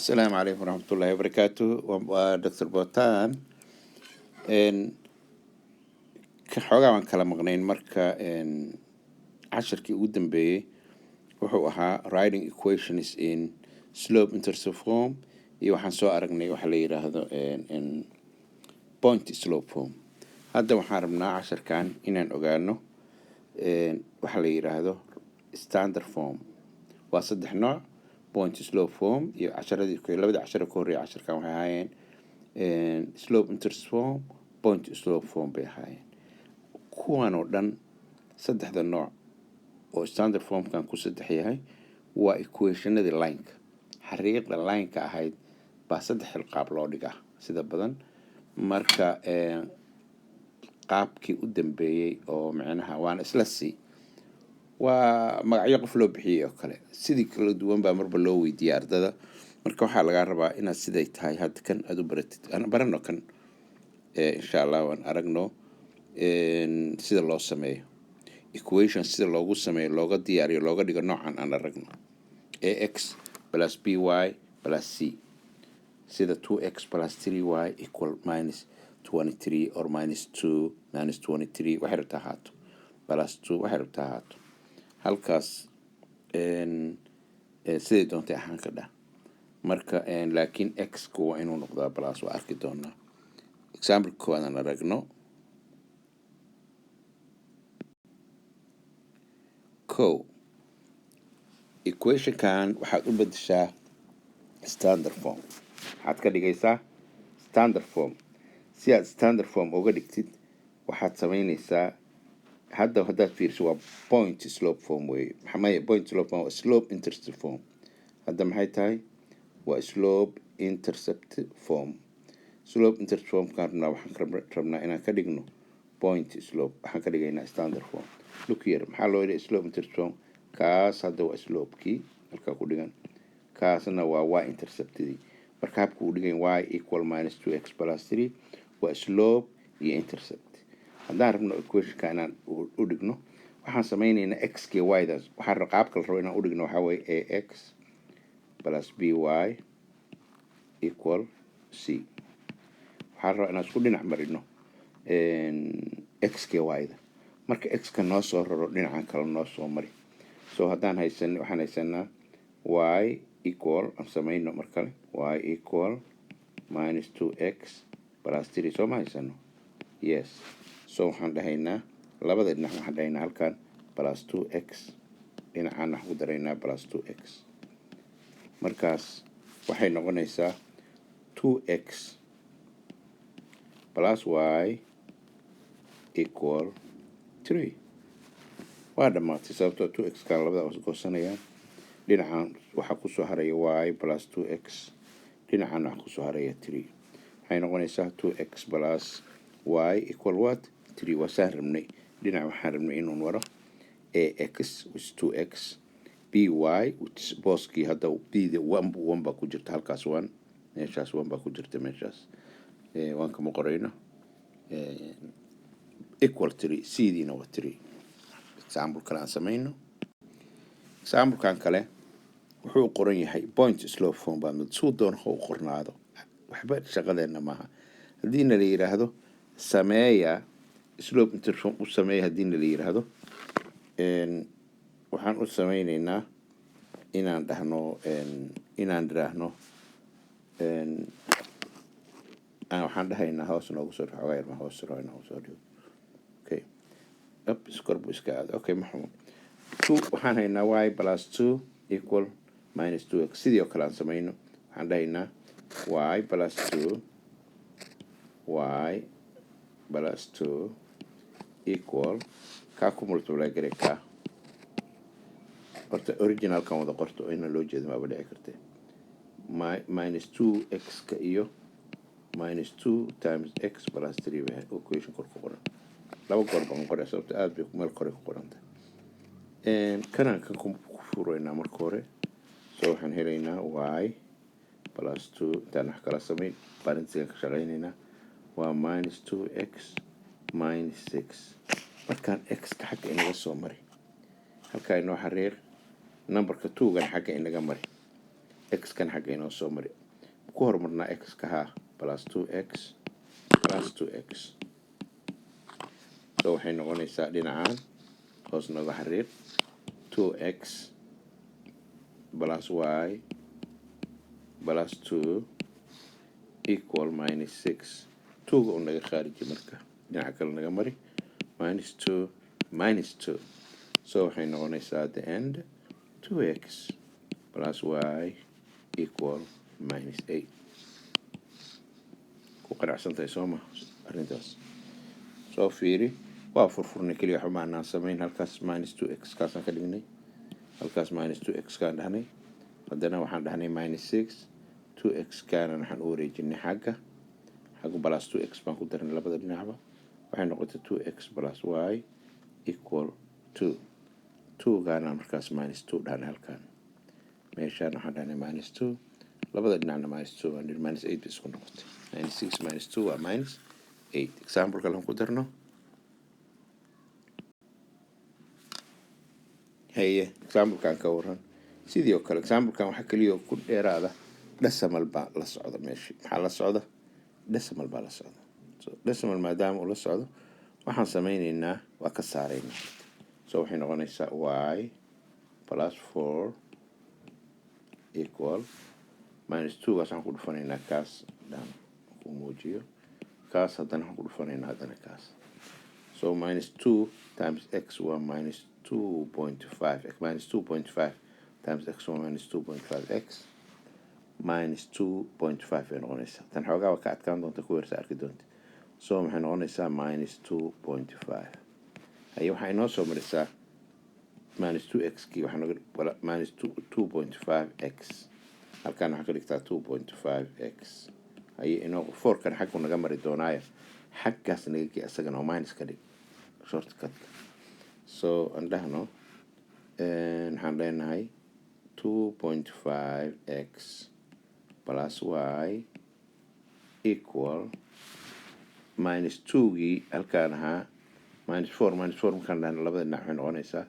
السلام عليكم ورحمة الله وبركاته ودكتور بوتان xoogaa waan kala maqnayn marka casharkii ugu dambeeyey wuxuu ahaa writing equations in slope intercept form iyo waxaan soo aragnay waxa la yiraahdo point slope form. Hadda waxaan rabnaa casharkan inaan ogaano waxa la yiraahdo standard form. Waa saddex nooc: point slope form iyo labada cashar ka horreeyay casharkan waxay ahaayeen slope intercept form, point slope form bay ahaayeen. kuwan oo dhan saddexda nooc oo standard formkan ku saddex yahay waa equationadii line-ka. xariiqda line-ka ahayd baa saddex qaab loo dhigaa sida badan. Marka qaabkii u dambeeyey oo macnaha waan isla waa magacyo qof loo bixiyey oo kale, sidii kala duwan baa marba loo weydiiyey ardada. Marka waxaa laga rabaa inaad siday tahay hadda kan aad u baratid. Aan barano kan insha Allah waan aragno sida loo sameeyo equation, sida loogu sameeyo, looga diyaariyo, looga dhigo noocan aan aragno ax plus by plus c, sida 2x plus 3y equal minus 23 or minus 2 minus 23 waxay rabtaa haato plus 2 waxay rabtaa haato. halkaas siday doontay ahaan ka dhah. Marka laakiin x ku waa inuu noqdaa plus. waa arki doonaa example koowaad aragno. equation kan waxaad u bedeshaa standard form. waxaad ka dhigaysaa standard form. si aad standard form uga dhigtid waxaad samaynaysaa haddaad fiiriso waa point slope form way. point slope form waa slope intercept form. hadda maxay tahay? waa slope intercept form. slope intercept form kan waxaan rabnaa inaan ka dhigno point slope. waxaan ka dhigaynaa standard form. look here, maxaa loo yidhi slope intercept form? kaas hadda waa slope-kii halkaa ku dhigan, kaasna waa y interceptidii. marka habku u dhigan y equal minus 2x plus 3 waa slope iyo intercept. haddaan rabno equationka inaan u dhigno waxaan samaynaynaa x k y daas. waxaan qaabka la rabo inaan u dhigno waxaa weeye ax plus by equal c. waxaan rabaa inaan isku dhinac marino x k y da. marka x-ka noo soo raro dhinacan kale noo soo mari. waxaan haysanaa y equal, aan samayno mar kale, y equal minus 2x plus 3. soo ma haysano? yes. waxaan dhahaynaa labada dhinac waxaan dhahaynaa halkan plus 2x, dhinacaan waxaan ku daraynaa plus 2x. markaas waxay noqonaysaa 2x plus y equal 3. waa dhammaatay sababtoo 2x kan labada goosanayaa. dhinacan waxaa kusoo haraya y plus 2x, dhinacan waxaa kusoo haraya 3. waxay noqonaysaa 2x plus y equal what? 3. waa saan rabnay. dhinac waxaan rabnay inuu waro ax which 2x, by which booskii hadda bda 1 baa ku jirta halkaas 1, meeshaas 1 baa ku jirta meeshaas. waan kama qorayno equal 3. cdiina waa 3. example kale aan samayno. example-kan kale wuxuu qoran yahay point slope form baa mid suu doon u qornaado, waxba shaqadeena maaha. haddiina la yiraahdo sameeya slope intercept form u sameeya, haddiina la yiraahdo waxaan u samaynaynaa inaan dhahno waxaan dhahaynaa hoos noogu soo xogaa yar ma hoos soo dhigo. okay skorbu iska aado. okay maxuu 2 waxaan haynaa y plus 2 equal minus 2x. sidii oo kale aan samayno. waxaan dhahaynaa y plus 2 equal kaa ku multiply gare kaa. horta originalkan wada qorto oo ina loo jeedo maaba dhici kartee. minus 2x ka iyo minus 2 times x plus 3 way equation kor ku qoran. laba goor baan qoray sababta aad bay meel kore ku qoranta. kanaan kan ku furaynaa marka hore. waxaan helaynaa y plus 2 intaan wax kala samayn parentsigan ka shaqaynaynaa waa minus 2x minus 6. markaan x-ka xagga inaga soo mari halkaa inoo xariiq numberka 2gan xagga inaga mari. x kan xagga inoo soo mari ku hormarnaa x ka haa plus 2x plus 2x so waxay noqonaysaa dhinacaan hoos nooga xariiq 2x plus y plus 2 equal minus 6 2 naga khaariji marka dhinaca kale naga mari minus 2 minus 2 so waxay noqonaysaa at the end 2x plus y equal minus 8 ku qanacsantahay soo ma arrintaas soo fiiri waa furfurnay keliya xumaanaan samayn halkaas minus 2x kaasaan ka dhignay halkaas minus 2x kaan dhahnay haddana waxaan dhahnay minus 6 2x kaana waxaan u wareejinay xagga plus 2x baan ku darnay labada dhinacba waxay noqotay 2x plus y equal 2 2 gaana markaas minus 2 dhahnay halkaan meeshaan waxaan dhahnay minus 2 labada dhinacna minus 2 and minus 8 isku noqotay minus 6 minus 2 waa minus 8 example kale aan ku darno haye example kan ka waran sidoo kale example kan waxa kaliya ku dheeraada decimal baa la socda meeshii maxaa la socda decimal baa la socda so decimal maadaama uu la socdo waxaan sameynaynaa waa ka saaraynaa so waxay noqonaysaa y plus 4 equal minus 2 gaasaan ku dhufanaynaa kaas dhan ku muujiyo kaas haddana waxaan ku dhufanaynaa haddana kaas so minus 2 times x waa minus 2.5 x minus 2.5 times x waa minus 2.5x minus 2.5 ay noqonaysaa tan xoogaa ka adkaan doonta ku weersa arki doonta so maxay noqonaysaa minus 2.5 haye waxaa inoo soo marisaa minus 2x kii waxaa noqon minus 2.5x halkaan waxaa ka dhigtaa 2.5x haye inoo 4 kan xaggu naga mari doonaayo xaggaas naga gii asagana oo minus ka dhig shortcut so aan dhahno waxaan leenahay 2.5x plus y equal minus 2gii halkaan ahaa minus 4 markaan dhahno labada dhinac waxay noqonaysaa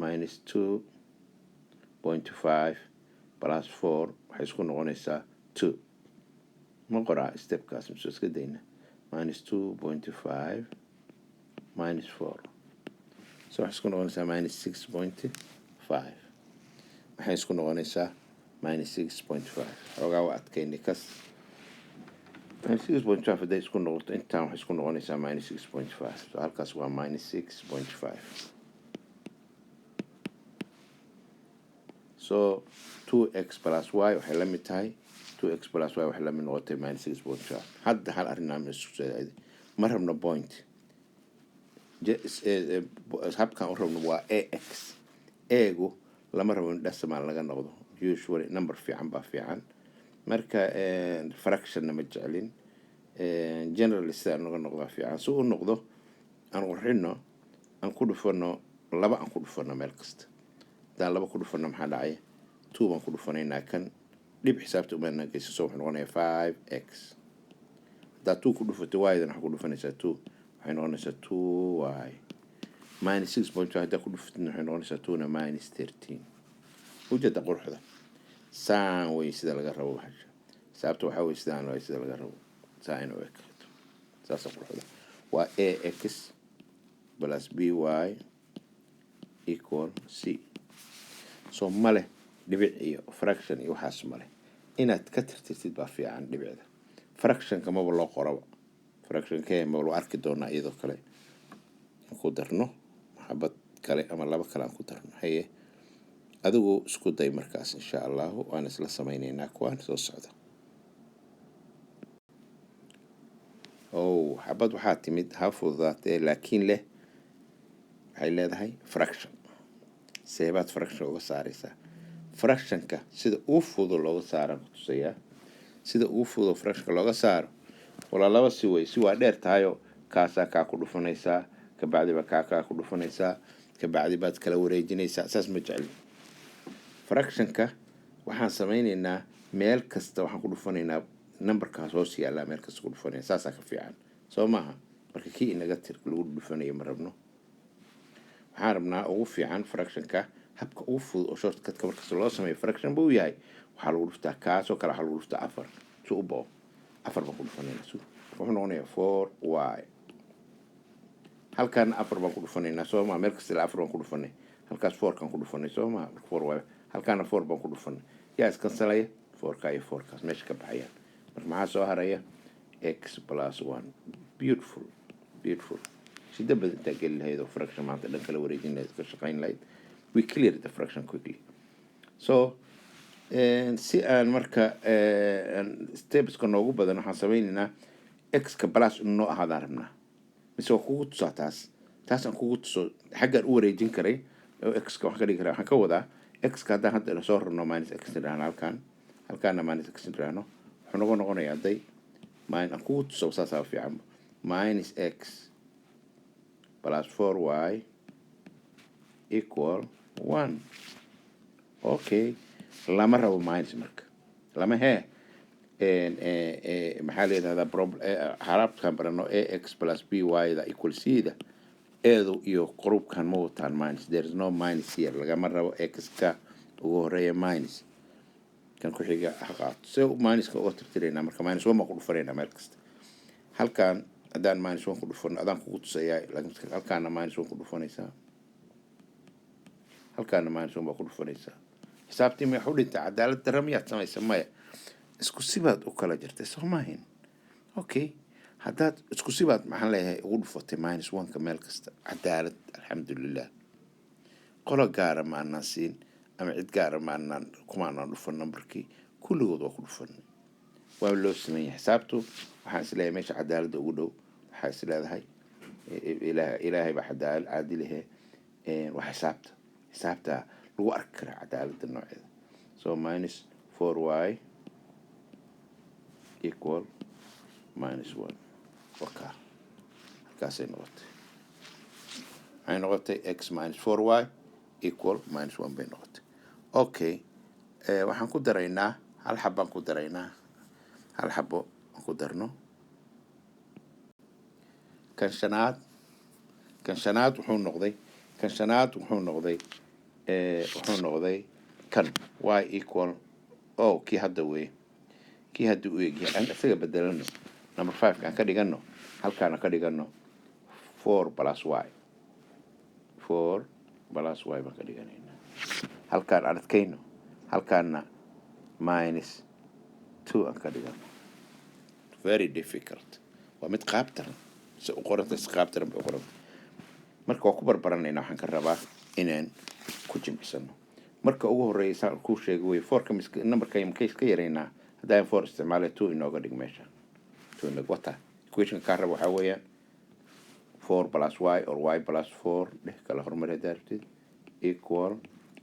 minus 2.5 plus 4 waxay isku noqonaysaa 2 ma qoraa stepkaas mise iska dayna minus 2.5 minus 4 so waxay isku noqonaysaa minus 6.5 waxay isku noqonaysaa minus 6.5 xoogaa waa adkaynay kas minus 6.5 hadday isku noqoto intaan waxay isku noqonaysaa minus 6.5 so halkaas waa minus 6.5 so 2x plus y waxay la mid tahay 2x plus y waxay la mid noqotay minus 6.5 hadda hal arrin aan isku soo ma rabno point habkan u rabno waa ax eegu lama rabo in decimal laga noqdo usually number fiican baa fiican marka fraction ma jecelin generally sida naga noqdo fiican soo u noqdo aan qorxino aan ku dhufano laba aan ku dhufano meel kasta daan laba ku dhufano maxaa dhacay 2 baan ku dhufanaynaa kan dib xisaabta uma nagayso soo noqonaya 5x da 2 ku dhufato y dan waxa ku dhufanaysaa 2 waxay noqonaysaa 2y minus 6.5 hadda ku dhufatana waxay noqonaysaa 2 na minus 13 wajada qurxda saan way sida laga rabo waxa sababta waxa way sidaan way sida laga rabo saan oo ekto saas qurxda waa ax plus by equal c so male dhibic iyo fraction iyo waxaas male inaad ka tirtirtid baa fiican dhibicda fraction kama loo qoraba fraction ka ma loo arki doonaa iyadoo kale ku darno xabad kale ama laba kale aan ku darno haye adigu isku day markaas insha Allah waan isla sameeynaa kuwaan soo socda oo xabad waxaa timid hafudaatee laakiin leh waxay leedahay fraction seebaad fraction uga saaraysaa fractionka sida uu fudud looga saaro tusaya sida uu fudud fractionka looga saaro wala laba si way si waa dheer tahayo kaasa ka ku dhufanaysaa ka bacdi ba ka ku dhufanaysaa ka bacdi baad kala wareejinaysaa asaas ma jecel fractionka waxaan sameynaynaa meel kasta waxaan ku dhufanaynaa numberkaas hoos yaala meel kasta ku dhufanaysaa saasa ka fiican soo maaha marka kii inaga tir lagu dhufanayo ma rabno waxaan rabnaa ugu fiican fractionka habka ugu fudud oo shortcut ka marka loo sameeyo fraction buu yahay waxaa lagu dhuftaa kaasoo kale waxaa lagu dhuftaa 4 si u bao 4 baan ku dhufanayna wuxuu noqonayaa 4y halkan 4 baan ku dhufanaynaa soo ma meel kasta 4 baan ku dhufanay halkaas 4 kan ku dhufanay soo ma 4y halkaana 4 baan ku dhufanay yaa iskansalaya 4 ka iyo 4 kaas meesha ka baxayaan marka maxaa soo haraya x plus 1 beautiful sida badan intaa geli lahayd oo fraction maanta dhan kala wareejin lahayd ka shaqayn lahayd we clear the fraction quickly so si aan marka stepska noogu badan waxaan samaynaynaa x ka plus inuu ahaadaan rabnaa mise waa kugu tusaa taas aan kugu tuso xaggaan u wareejin karay oo x ka wax ka dhigi karaa waxaan ka wadaa x ka haddaan hadda soo rarno minus x nidhaahno halkaana minus x nidhaahno wuxuu noqonayaa hadday aan kugu tuso saasaa fiican minus x plus 4y equal 1 okay lama rabo minus marka lama maxaa leedahay xarabkan barano ax plus by da equal c da eedu iyo qurubkan ma wataan minus there is no minus here lagama rabo x ka ugu horeeya minus kan ku xiga xaqaato si minus ka uga tirtirayna marka minus 1 ma ku dhufanayna meel kasta halkan haddaan minus 1 ku dhufano adaan kugu tusayaa halkaana minus 1 ku dhufanaysaa halkaana minus 1 baa ku dhufanaysaa xisaabtii ma u dhinta cadaalad darro miyaad samaysa maya isku sibaad u kala jirtay soo maahin okay haddaad isku sibaad maxaan leeyahay ugu dhufatay minus 1 ka meel kasta cadaalad alxamdulilah qola gaara ma aanan siin ama cid gaara ma aanan kuma aanan dhufan numberkii kulligood waa ku dhufan waa loo sameeyay xisaabtu waxaan isleeyahay meesha cadaaladda ugu dhow waxaa is leedahay ilaahay baa cadaalad caadilahe waa xisaabta lagu arki karaa cadaaladda nooceeda so minus 4y equal minus 1 waka halkaasay noqotay waxay noqotay x minus 4y equal minus 1 bay noqotay okay waxaan ku daraynaa hal xabaan ku daraynaa hal xabo aan ku darno kan shanaad wuxuu noqday kan y equal kii hadda u egyahay aan isaga bedelano number 5 aan ka dhigano halkaana ka dhigano 4 plus y baan ka dhiganaynaa halkaan aan adkayno halkaana minus 2 aan ka dhigano very difficult waa mid qaabtaran si u qoranta qaabtaran bay u qoranta marka waa ku barbaranaynaa waxaan ka rabaa inaan ku jimcisano marka ugu horeysa ku sheegay way 4 ka numberka case ka yareynaa haddaan 4 isticmaalay 2 inooga dhig meesha 2 inooga wata equation ka rabo waxa weeyaan 4 plus y or y plus 4 dheh kala horumar daartid equal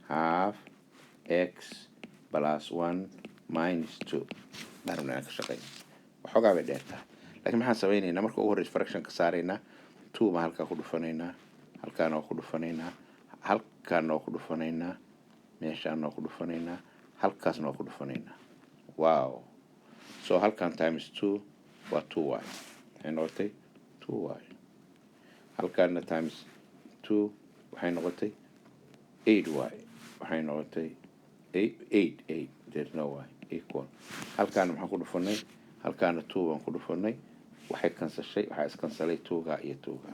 half x plus 1 minus 2 darna ka shaqeyn waxoogaa bay dheertaa laakiin maxaan samaynaynaa marka ugu horeysa fraction ka saaraynaa 2 ma halka ku dhufanaynaa halkaan oo ku dhufanaynaa halkaan oo ku dhufanaynaa meeshaan oo ku dhufanaynaa halkaasna oo ku dhufanaynaa wow so halkaan times 2 waa 2y waxay noqotay 2y halkaana times 2 waxay noqotay 8y waxay noqotay 8 there's no y equal halkaana maxaan ku dhufanay halkaana 2 baan ku dhufanay waxaa iskansalay 2ga iyo 2ga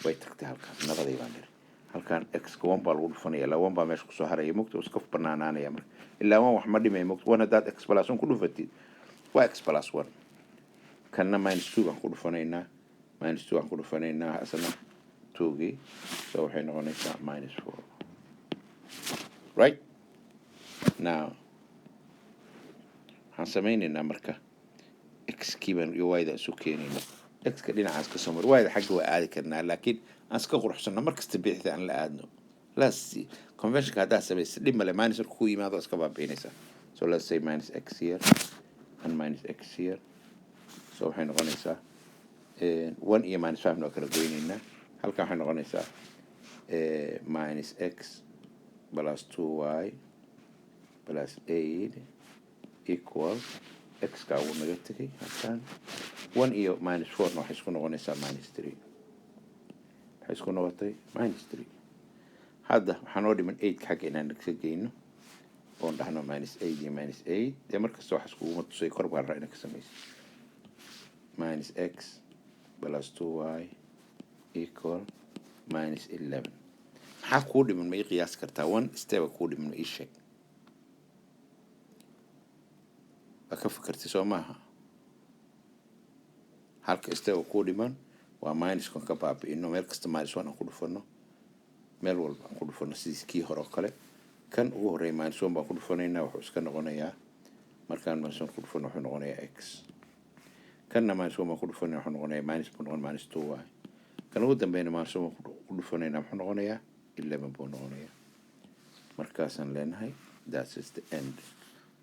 way tagtay halkaas nabaday baan dhiri halkaan x ka 1 baa lagu dhufanaya ilaa 1 baa meesha kusoo haraya mugta iska banaanaanaya marka ilaa 1 wax ma dhimay mugta 1 haddaad x plus 1 ku dhufatid waa x plus 1 kanna minus 2 baan ku dhufanaynaa asana 2gii so waxay noqonaysaa minus 4 right now waxaan samaynaynaa marka x kiiban iyo y da isu keenayna x ka dhinacaas ka soo mar y da xagga waa aadi karnaa laakiin aan iska quruxsanno markasta bixida aan la aadno conventionka haddaa samaysa dhib male minus marka ku yimaado iska baabiinaysaa so let's say minus x here and minus x here so waxay noqonaysaa 1 iyo minus 5 noo kala goynaynaa halkan waxay noqonaysaa minus x plus 2y plus 8 equal x ka wuu naga tegay halkan 1 iyo minus 4 waxay isku noqonaysaa minus 3 waxay isku noqotay minus 3 hadda waxaan oo dhiman 8 xagga inaan ka geyno oon dhahno -8 iyo -8 dee markasta wax iskuguma tusay kor baan rabaa inaan ka samayso -x plus 2y equal -11 maxaa kuu dhiman ma ii qiyaasi kartaa one step kuu dhiman ma ii sheeg waa ka fikirtay soo maaha halka step kuu dhiman waa minuskan ka baabi'ino meel kasta -1 aan ku dhufano meel walba aan ku dhufano sidii kii hore oo kale kan ugu horeeya -1 baan ku dhufanaynaa wuxuu iska noqonayaa markaan -1 ku dhufano wuxuu noqonayaa x kanna -1 baan ku dhufanaynaa wuxuu noqonayaa buu noqon -2y kan ugu dambeeyna -1 baan ku dhufanaynaa wuxuu noqonayaa 11 buu noqonayaa markaasaan leenahay that is the end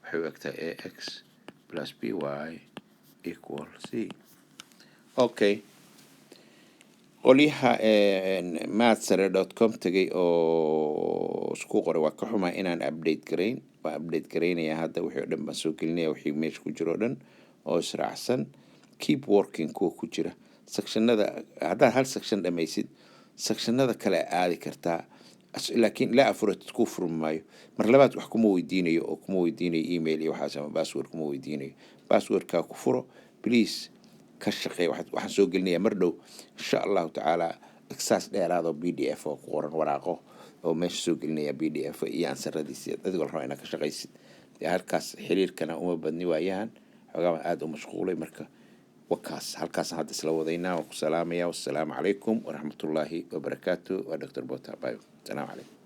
waxay u egtahay ax plus by equal c okay qolyaha mathsare.com tagay oo isku qoray waa ka xumaa inaan update garayn waa update garaynayaa hadda wixii oo dhan baan soo gelinaya wixii meesha ku jiro oo dhan oo israacsan keep working kuwa ku jira sectionada haddaad hal section dhamaysid sectionada kale aadi kartaa laakiin ilaa afuratid ku furmi maayo mar labaad wax kuma weydiinayo oo kuma weydiinayo email iyo waxaas ama password kuma weydiinayo passwordkaa ku furo please ka shaqeey waxaan soo gelinayaa mar dhow insha allahu tacaala exercise dheeraadoo PDF oo ku qoran waraaqo oo meesha soo gelinaya PDF iyo ansaradiisa adigoo la rabo inaad ka shaqaysid halkaas xiriirkana uma badni waayahan xogaa aad u mashquulay marka وكاس هالكاس هذا سلودينا وسلام يا والسلام عليكم ورحمة الله وبركاته ودكتور بوتا بايو السلام عليكم